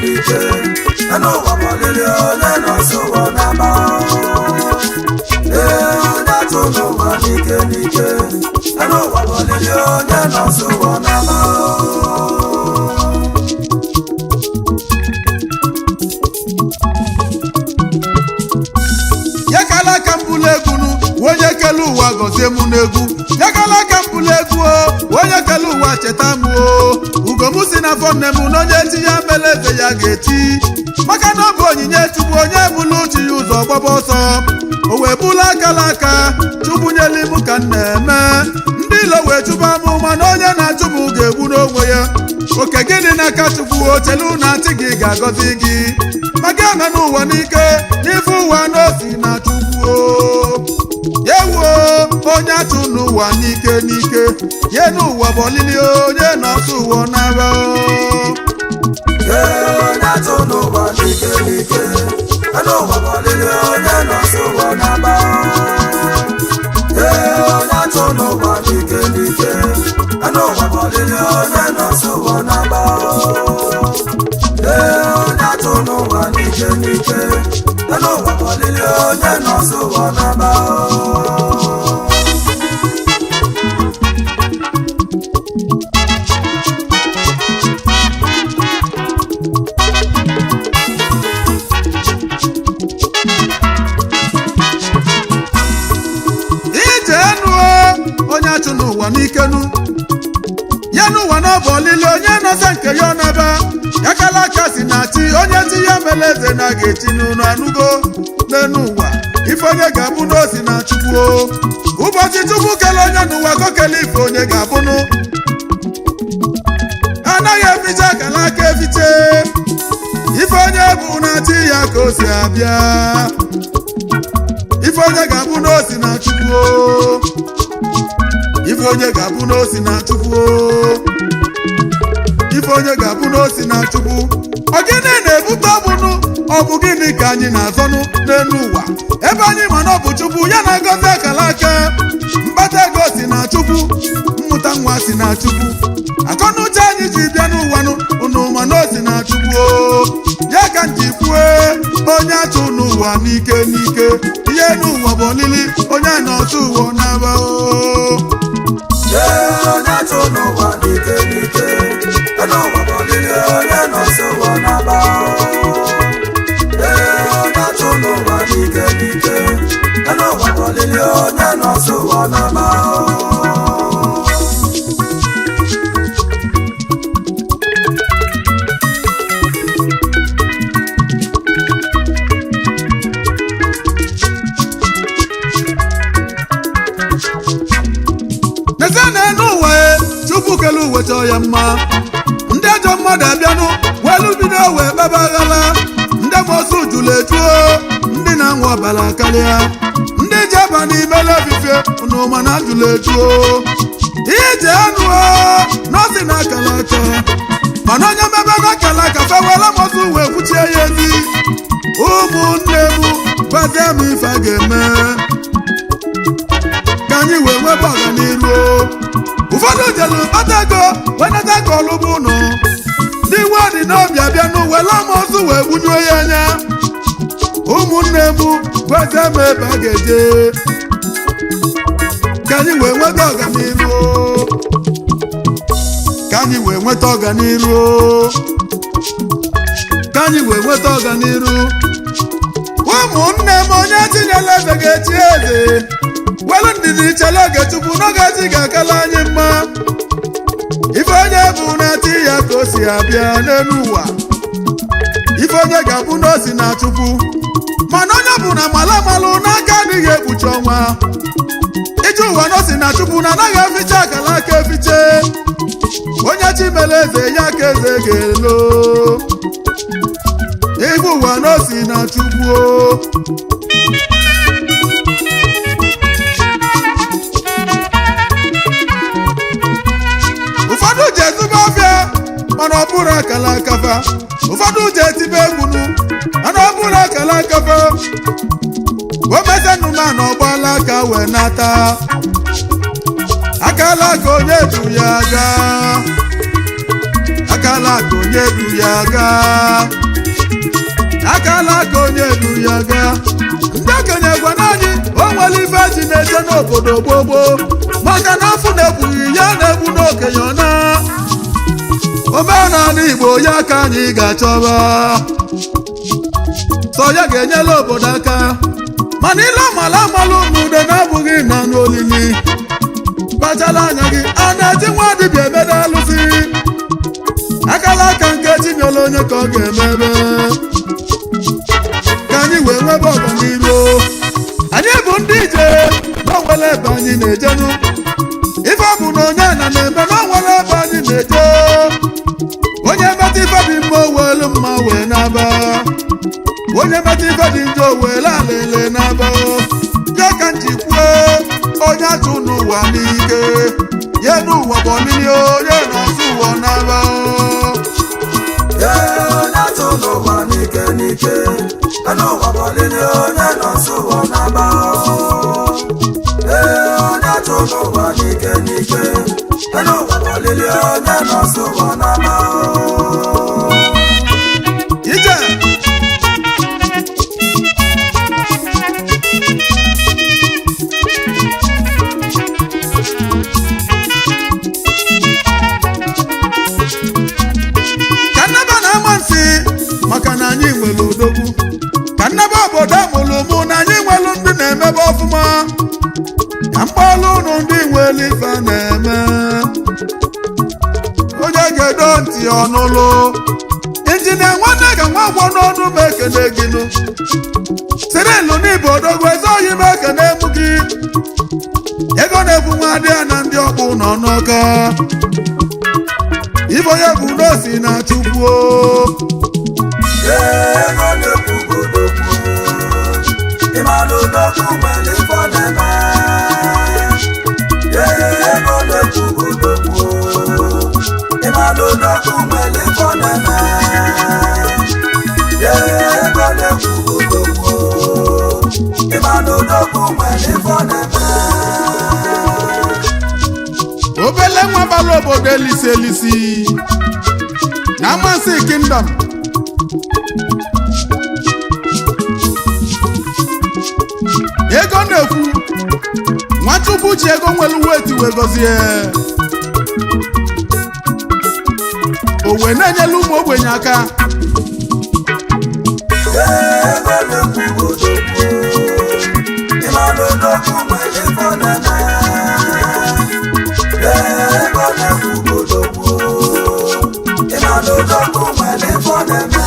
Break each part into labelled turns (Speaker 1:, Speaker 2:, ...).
Speaker 1: n'ike enu ụwa bọlili onye nọsụ ụwa n'aba onye atụ n'ụwa n'ike n'ike enu ụwa bọlili onye nọsụ ụwa n'aba
Speaker 2: yakala ka mbulu egwu nu onye kele ụwa gọzie mụ n'egwu yakala ka mbulu egwu onye kele ụwa cheta mụ ugom si na afọ nne m na onye tinye mbele eze ya ga-eti maka na ọ bụ onyinye chukwu onye bụlụ chi ya ụzọ gbaba ọsọ o wee bụla akala aka chukwu nyeli m ka m na-eme ndị ilo wee chụba m mana onye na-achụ m ga-egbu n'onwe ya oke gịnị n'aka chukwu ochelu na ntị gị ga-agọzi gị maka eme n'ụwa n'ike n'ife ụwa n'osi na chukwu ewuo onye atụ n'ụwa n'ike n'ike ye n'ụwa bụ olili onye nọsụ ụwa n'aba
Speaker 1: onye atụ n'ụwa n'ike n'ike enu ụwa bọlili onye nọsụ ụwa n'aba onye atụ n'ụwa n'ike n'ike enu ụwa bọlili onye nọsụ ụwa n'aba onye atụ n'ụwa n'ike n'ike enu ụwa bọlili onye nọsụ ụwa n'aba
Speaker 2: onye achụ n'ụwa n'ikenu ya n'ụwa n'ọbụ olili onye nọsa nke ya ọnaba yakala aka si na chi onye ti ya mere eze na ga-echi n'ụlọ anụgo n'enu ụwa ife onye ga-abụ n'osi na chukwu ụbọchị chukwu kele onye n'ụwa kokele ife onye ga-abụnụ anaghị eficha akala aka efiche ife onye bụ na chi ya ka o si abịa ife onye ga-abụ n'osi na chukwu ife onye ga-abụ n'osi na chukwu ife onye ga-abụ n'osi na chukwu ọ gịnị na-ebute ọbụnụ ọ bụ gịnị ka anyị na-azọnụ n'elu ụwa ebe anyị ma na ọ bụ chukwu ya na-agọzi akala aka mkpata ego si na chukwu mmụta nwa si na chukwu akọnuche anyị ji bịa n'ụwanụ unu ma na osi na chukwu ya ka m ji kwue onye achụ n'ụwa n'ike n'ike ihe n'ụwa bụ olili onye nọsụ ụwa n'aba
Speaker 1: onye atụ n'ụwa n'ike n'ike enu ụwa bọlili onye nọsụ ụwa n'aba onye atụ n'ụwa n'ike n'ike enu ụwa bọlili onye nọsụ ụwa n'aba
Speaker 2: n'eze na-enu ụwa chukwu kele uwe chọọ ya mma ndị ajọ mmadụ abịanụ welu bido wee kpaba aghala ndị mosu jụrụ ejuo ndị na-anwụ ọbara karịa ndị ji aba n'imele ofufe n'ụma na jụrụ ejuo ije anụ n'osi na akala aka mana onye mebe na akala aka fewela mosu wee kwuchie ya ezi ụmụnne m gwazie m ife a ga-eme ka anyị wee nwebe ọganiru ụfọdụ jelu kpata ego wenata ka ọlụbụ ụnụ ndị nwe dị n'obi abịa n'uwele amaozu wee gbunyuo ya anya ụmụnne m gwazie m ebe a ga-eje ka anyị wee nweta ọganiru ka anyị wee nweta ọganiru ka anyị wee nweta ọganiru ụmụnne m onye tinyela eze ga-echi eze welu ndidi chela oge chukwu n'oge chi ga-akala anyị mma ife onye bụ na ti ya ka o si abịa n'elu ụwa ife onye ga-abụ n'osi na chukwu mana onye bụ na malamalụ n'aka adịghị ekpuchi ọnwa ije ụwa n'osi na chukwu na anaghị eficha akala aka efiche onye chi mere eze ya ka eze ga-elo ife ụwa n'osi na chukwu ụfọdụ ji ezigbo ọfịa mana ọ bụrụ akala akafa ụfọdụ ji etibe egwunu mana ọ bụrụ akala akafa omezenuma na ọgbala aka wee nata akala aka onye du ya aga akala akala aka onye du ya gaa akala aka onye du ya gaa ndị okenye gwana anyị o nwere ife ji na-eche n'obodo gbogbo maka na afụ na-ekwughị ya na-egbu n'okenye ọna omenala Igbo ya ka anyị ga-achọba sọ ya ga-enyela obodo aka mana ile ọmala amalụ n'ude na-abụghị na n'olili kpachala anya gị a na-eji nwa dibịa emede alụsị akala aka nke chinyela onye ka ọ ga-emebe ka anyị wee nwebe ọganiru anyị bụ ndị ije n'onwere ebe anyị na-ejenu ife ọ bụ na onye na na-eme n'onwere ebe anyị na-eje onye metụ ife dị mma owelu mma wee naba onye metụ ife dị njọ owele alele naba ya ka njikwuo onye atụ n'ụwa n'ike ya n'ụwa bụ ọmịrị onye na-azụ ụwa naba
Speaker 1: onye atụ n'ụwa n'ike n'ike n'ụwa bụ ọlịlị onye na-azụ ụwa naba onye atụ n'ụwa n'ike n'ike n'ụwa bụ ọlịlị onye na-azụ ụwa naba
Speaker 2: ije ka nnaba na-ama nsị maka na anyị nwere odogwu ka nnaba obodo mụrụ mụ na anyị nwere ndị na-emebe ọfụma ka mgbalụ ụnụ ndị nwere ife na-eme onye ga-edo ntị ọnụlụ injinia nwanne ga nwa agwọ n'ọnụ m ekene gịnụ sirilu n'ibe odogwu eze ohi m ekene mụ gị ego na-ebu nwa dị ya na ndị ọkpụ nọ n'ọka ibo ya bụ n'osi na chukwu
Speaker 1: ego na-ekwu odogwu ịmalụ odogwu nwere ife ọ na-eme ego na-ekwu odogwu ịmalụ odogwu nwere ife ọ na-eme ego na-ekwu odogwu ịmalụ odogwu nwere ife ọ na-eme
Speaker 2: obele nwa bara obodo elisi elisi na Amansi Kingdom ego na-ekwu Nwachukwu ji ego nwere weti wee gọzie o wee na-enyela ụmụ ogbenye aka
Speaker 1: ego na-ekwu odogwu ịmalụ odogwu nwere ife ọ na-eme ego na-ekwu odogwu ịmalụ odogwu nwere ife ọ na-eme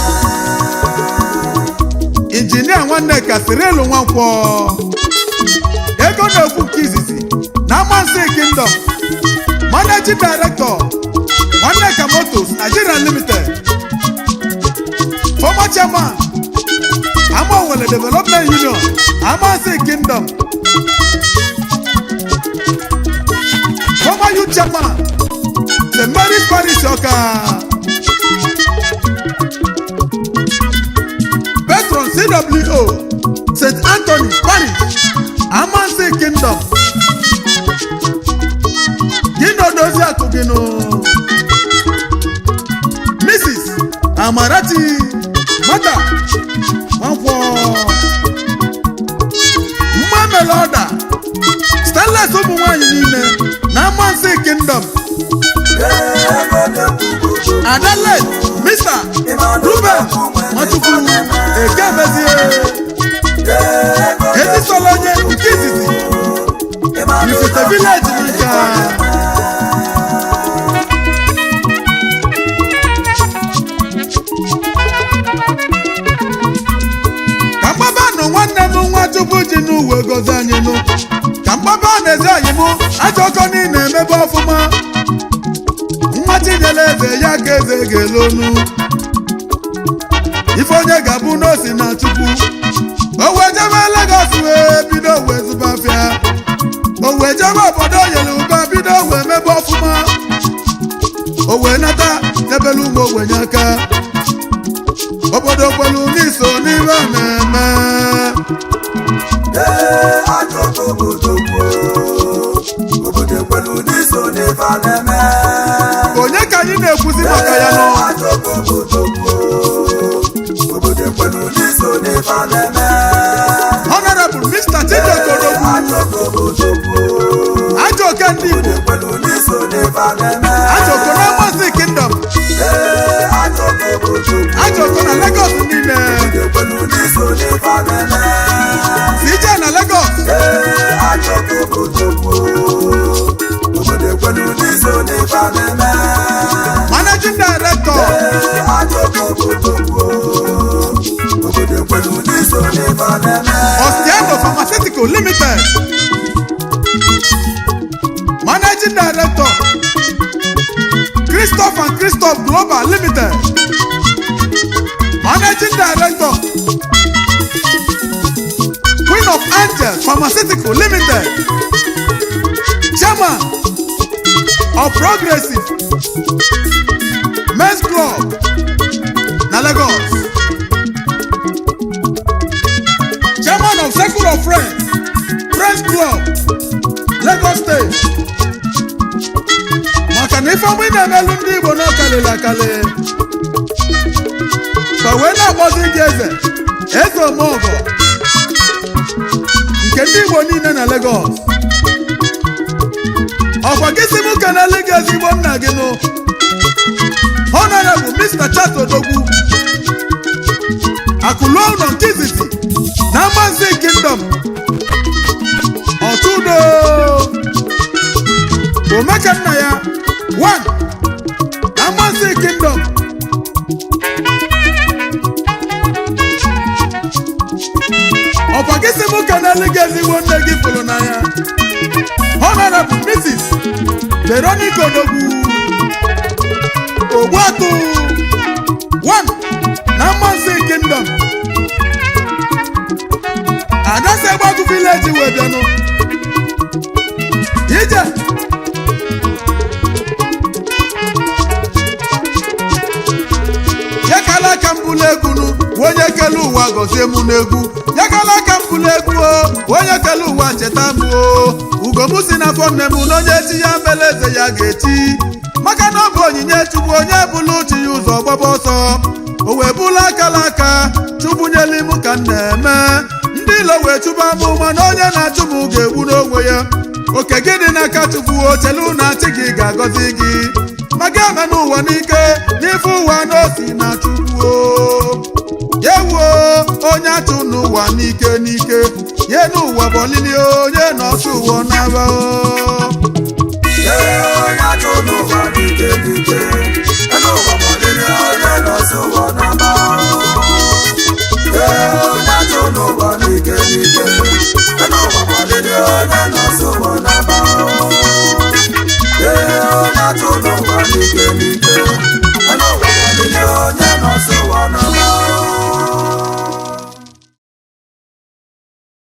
Speaker 2: injinia nwanne ka Sirilu Nwankwọ ego na-ekwu nke izizi na Amansi Kingdom managing director Nwanneka Motors Nigeria Limited former chairman Amawele Development Union Amansi Kingdom former youth chairman St. Mary's Parish Ọka patron CWO St. Anthony Parish Amansi Kingdom Gino dozi akụ gịnụ Mrs. Amarachi Mata Nwankwọ mma Meloda Stainless ụmụ nwanyị niile na Amansi Kingdom Adalet Mr. Ruben Nwachukwu Ekemezie Ezisola onye nke izizi Ifite Village Nika ka mgbaba nụ nwanne m Nwachukwu ji n'uwe gozi anyị nụ ka mgbaba na-ezi anyị mụ ajọ ọkọ niile emebe ọfụma nwa Chinyere eze ya ka eze ga-elonu ife onye ga-abụ n'osi na Chukwu o wee jebe Lagos wee bido wee zụba afịa o wee jebe obodo Yoruba bido wee mebe ọfụma o wee nata n'ebelu ụmụ ogbenye aka obodo kwelu n'iso n'ibe a na-eme
Speaker 1: obodo kwelu n'iso n'ibe a na-eme
Speaker 2: onye ka anyị na-ekwuzi maka ya nọ
Speaker 1: n'ife na-eme.
Speaker 2: Ajoko na Amosi Kingdom.
Speaker 1: Ajoko bụ Chukwu.
Speaker 2: Ajoko na Lagos niile.
Speaker 1: Obodo ekwenu n'iso n'ife na-eme.
Speaker 2: CJ na Lagos.
Speaker 1: Ajoko bụ Chukwu. Obodo ekwenu n'iso n'ife na-eme.
Speaker 2: Managing Director.
Speaker 1: Ajoko bụ Chukwu. Obodo ekwenu n'iso n'ife na-eme.
Speaker 2: Ostiano Pharmaceutical Limited. Managing Director. Christoph and Christoph Global Limited. Managing Director. Queen of Angels Pharmaceutical Limited. Chairman of Progressive Men's Club na Lagos. Chairman of Circle of Friends Club Lagos State. Maka na ife ọmụ ị na-emelụ ndị Igbo n'ọkalịla akali. Ka wee na-akpọzi gị eze Omeọgọ nke ndị Igbo niile na Lagos. Ọkwa gị si mụ kenele gị ezigbo nna gị nụ Honorable Mr. Charles Odogwu Akụluo ụlọ nke izizi na Amosi Kingdom Ọtụdo Omeka nna ya 1 na Amosi Kingdom. Ọkwa gị si mụ kenele gị ezigbo nne gị fụrụ n'anya Honorable Mrs. Veronica Odogwu Ogbuatụ 1 na Amosi Kingdom. Adasi Egbagu Village wee bịanụ ije yakala aka mbụlụ egwu nụ onye kele ụwa gọzie mụ n'egwu. Yakala aka mbụlụ egwu onye kele ụwa cheta mụ Ugom si n'afọ nne m na onye chi ya mbele eze ya ga-eti. Maka na ọ bụ onyinye Chukwu onye bụlụ chi ya ụzọ gbaba ọsọ. O wee bụlụ akala aka chụbunyelu m ka m na-eme. Ndị ilo wee chụba m mana onye na-achụ m ga-egbu n'onwe ya. Oke gị dị n'aka Chukwu ochelu na chi gị ga-agọzi gị. Ma gị eme n'ụwa n'ike n'ife ụwa n'osi na Chukwu yewuo onye atụ n'ụwa n'ike ye n'ụwa bụ olili onye nọsụ ụwa n'aba